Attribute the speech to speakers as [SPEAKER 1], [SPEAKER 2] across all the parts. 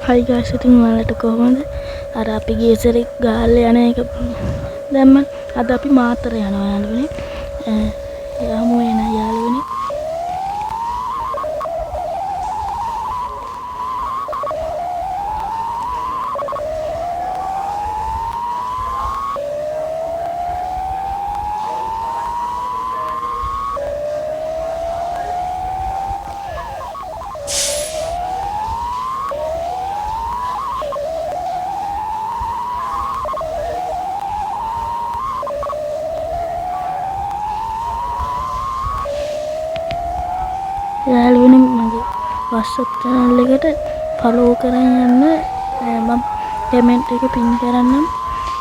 [SPEAKER 1] හයි ගායිස් ඉතින් ඔයාලට කොහොමද? අර අපි ගිය සැරේ ගාල්ල යන එක දැම්ම. අද අපි මාතර යනවා යාළුවනේ. යමු එන යාළුවනේ. යාළුවනේ මගේ WhatsApp channel එකට follow කරන් යන්න මම කමෙන්ට් එක පින් කරන්නම්.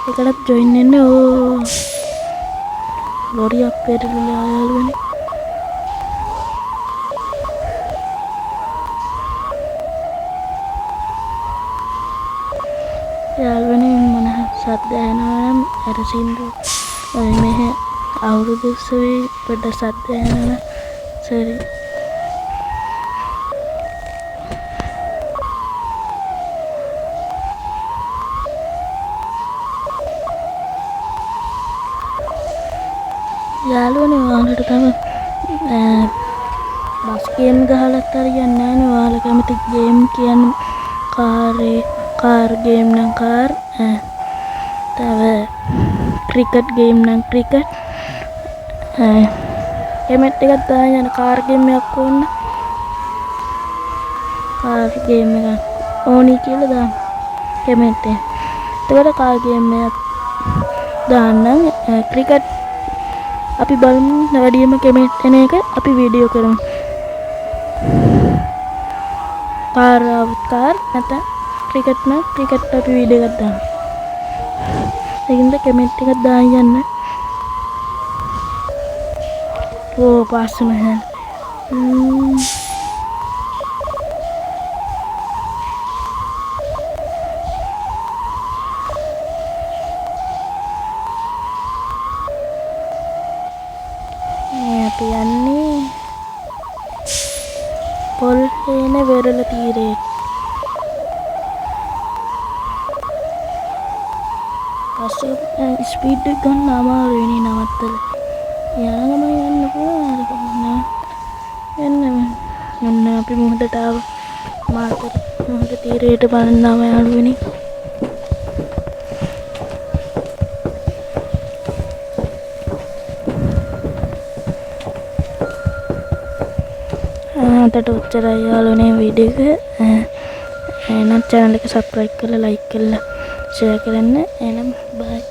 [SPEAKER 1] ඒකටත් join වෙන්න ලොරියක් පෙරලලා යාළුවනේ. යාළුවනේ මොන සද්ද ඇහෙනවා නම් අර සින්දු මෙහෙ අවුරුදු උත්සවේ පොඩ සද්ද ඇහෙනවා සරි. යාළුවනේ ඔයාලට තව බස් ගේම් ගහලත් හරියන්නේ නැහැ නේ. ඔයාලා කැමති ගේම් කියන්නේ කාර් ගේම් නම් කාර්, තව ක්‍රිකට් ගේම් නම් ක්‍රිකට්. කමෙන්ට් එකක් දාන්න යන කාර් ගේම් එකක් ඕන. කාර් ගේම් එකක් ඕනි කියලා දාන්න කමෙන්ට් එක. එතකොට කාර් ගේම් එකක් දාන්නම්. ක්‍රිකට් අපි බලමු වැඩිම කමෙන්ට් එන එක අපි වීඩියෝ කරමු. කාර් නැත්නම් ක්‍රිකට් නම් ක්‍රිකට් අපි වීඩියෝ එකක් දාමු. ඒකින්ද කමෙන්ට් එකක් දාන්න යන්න. පාස් වුණා. අපි යන්නේ පොල් හේන වෙරළ තීරයට. පස්සේ ස්පීඩ් එක ගන්න අමාරු වෙන්නේ නවත්තලා. යන ගමන් යන්න පුළුවන් අර ගමන. යන්න අපි මොහොතට ආව මාතර මොහොත තීරයට බලන්නම යාළුවනේ. අදට උච්චරයි යාළුවනේ වීඩියෝ එක. එහෙනම් channel එක subscribe කරලා like කරලා share කරන්න. එහෙනම් bye.